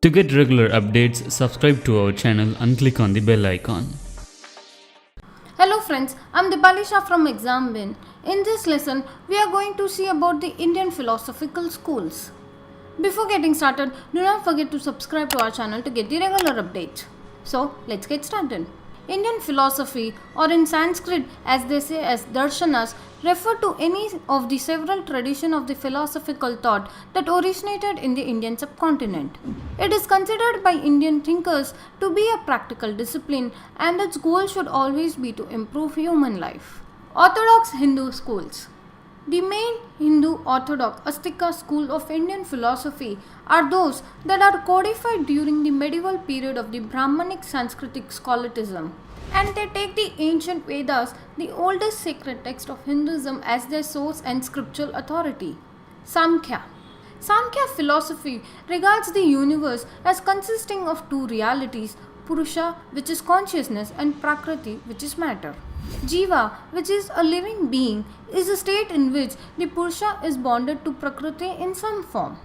To get regular updates, subscribe to our channel and click on the bell icon. Hello friends, I'm Dipali Shah from ExamBin. In this lesson, we are going to see about the Indian philosophical schools. Before getting started, do not forget to subscribe to our channel to get the regular updates. So, let's get started. Indian philosophy, or in Sanskrit as they say as Darshanas, refer to any of the several traditions of the philosophical thought that originated in the Indian subcontinent. It is considered by Indian thinkers to be a practical discipline, and its goal should always be to improve human life. Orthodox Hindu schools. The main Hindu Orthodox astika school of Indian philosophy are those that are codified during the medieval period of the Brahmanic-Sanskritic scholasticism, and they take the ancient Vedas, the oldest sacred text of Hinduism, as their source and scriptural authority. Sāmkhya. Samkhya philosophy regards the universe as consisting of two realities, puruṣa, which is consciousness, and prakṛti, which is matter. Jiva, which is a living being, is a state in which the puruṣa is bonded to prakṛti in some form.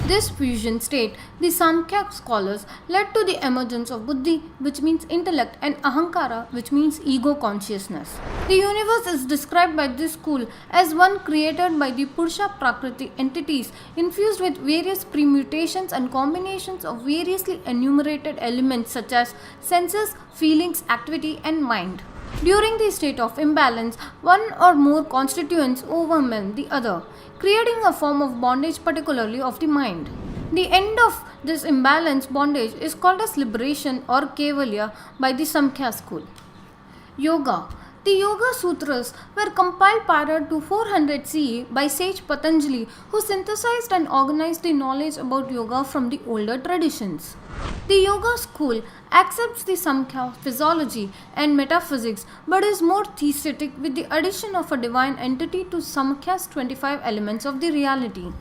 This fusion state, the Sāmkhya scholars, led to the emergence of buddhi, which means intellect, and ahankara, which means ego consciousness. The universe is described by this school as one created by the puruṣa prakṛti entities infused with various permutations and combinations of variously enumerated elements such as senses, feelings, activity, and mind. During the state of imbalance, one or more constituents overwhelm the other, creating a form of bondage, particularly of the mind. The end of this imbalance bondage is called as liberation or kaivalya by the Samkhya school. Yoga. The Yoga Sutras were compiled prior to 400 CE by sage Patanjali, who synthesized and organized the knowledge about yoga from the older traditions. The Yoga school accepts the Samkhya physiology and metaphysics, but is more theistic with the addition of a divine entity to Samkhya's 25 elements of the reality.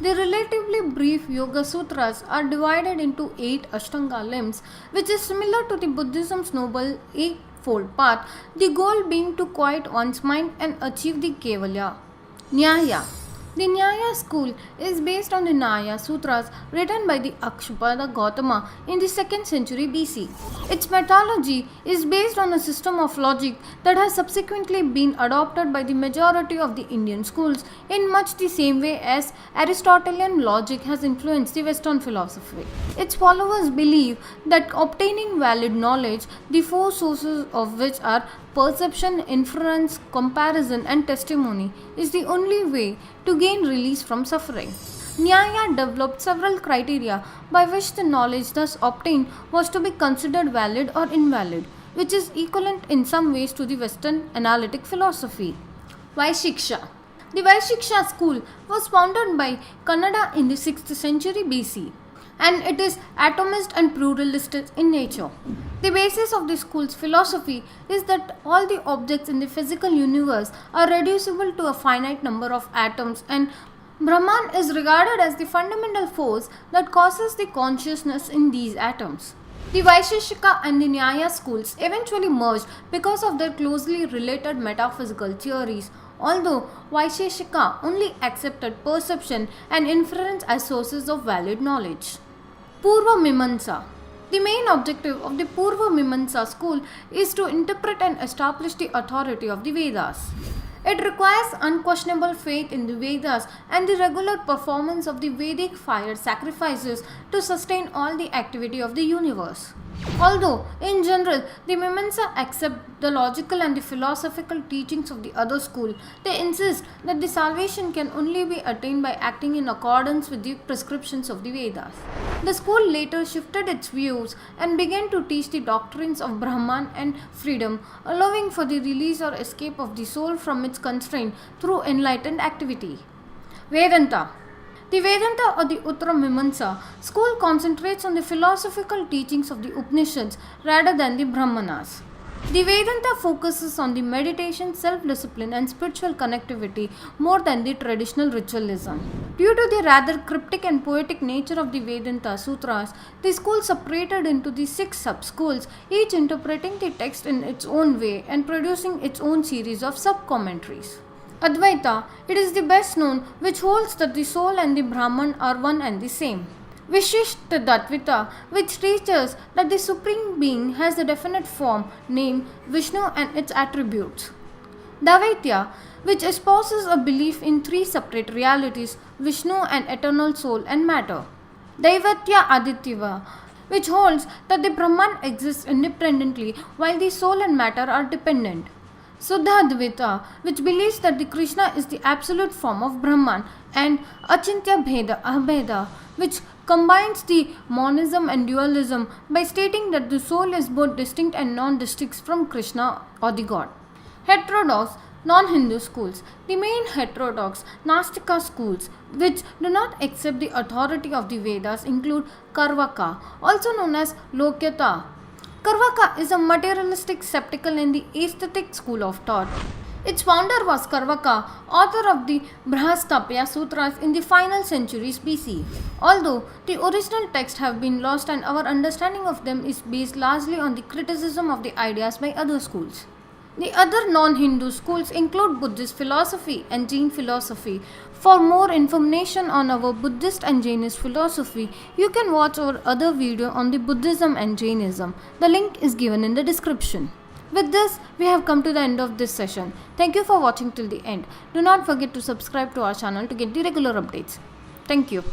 The relatively brief Yoga Sutras are divided into 8 Ashtanga limbs, which is similar to the Buddhism's noble eightfold path, the goal being to quiet one's mind and achieve the kaivalya. Nyaya. The Naya school is based on the Naya Sutras written by the Akshupada Gautama in the 2nd century BC. Its methodology is based on a system of logic that has subsequently been adopted by the majority of the Indian schools in much the same way as Aristotelian logic has influenced the Western philosophy. Its followers believe that obtaining valid knowledge, the 4 sources of which are perception, inference, comparison, and testimony, is the only way to gain release from suffering. Nyaya developed several criteria by which the knowledge thus obtained was to be considered valid or invalid, which is equivalent in some ways to the Western analytic philosophy. Shiksha. The Shiksha school was founded by Kannada in the 6th century BC, and it is atomist and pluralistic in nature. The basis of the school's philosophy is that all the objects in the physical universe are reducible to a finite number of atoms, and Brahman is regarded as the fundamental force that causes the consciousness in these atoms. The Vaisheshika and the Nyaya schools eventually merged because of their closely related metaphysical theories, although Vaisheshika only accepted perception and inference as sources of valid knowledge. Purva Mimamsa. The main objective of the Purva Mimamsa school is to interpret and establish the authority of the Vedas. It requires unquestionable faith in the Vedas and the regular performance of the Vedic fire sacrifices to sustain all the activity of the universe. Although, in general, the Mimamsa accept the logical and the philosophical teachings of the other school, they insist that the salvation can only be attained by acting in accordance with the prescriptions of the Vedas. The school later shifted its views and began to teach the doctrines of Brahman and freedom, allowing for the release or escape of the soul from its constraint through enlightened activity. Vedanta. The Vedanta or the Uttara Mimamsa school concentrates on the philosophical teachings of the Upanishads rather than the Brahmanas. The Vedanta focuses on the meditation, self-discipline, and spiritual connectivity more than the traditional ritualism. Due to the rather cryptic and poetic nature of the Vedanta Sutras, the school separated into the 6 sub-schools, each interpreting the text in its own way and producing its own series of sub-commentaries. Advaita, it is the best known, which holds that the soul and the Brahman are one and the same. Vita, which teaches that the Supreme Being has a definite form named Vishnu and its attributes. Dvaitya, which espouses a belief in three separate realities, Vishnu and eternal soul and matter. Daivatya Aditya, which holds that the Brahman exists independently while the soul and matter are dependent. Suddha Dvaita, which believes that the Krishna is the absolute form of Brahman, and Achintya Bheda Abheda, which combines the monism and dualism by stating that the soul is both distinct and non-distinct from Krishna or the God. Heterodox non-Hindu schools. The main heterodox Nastika schools, which do not accept the authority of the Vedas, include Karvaka, also known as Lokyata. Karvaka is a materialistic skeptical and the aesthetic school of thought. Its founder was Karvaka, author of the Brahaspatya Sutras in the final centuries BC. Although the original texts have been lost and our understanding of them is based largely on the criticism of the ideas by other schools. The other non-Hindu schools include Buddhist philosophy and Jain philosophy. For more information on our Buddhist and Jainist philosophy, you can watch our other video on the Buddhism and Jainism. The link is given in the description. With this, we have come to the end of this session. Thank you for watching till the end. Do not forget to subscribe to our channel to get the regular updates. Thank you.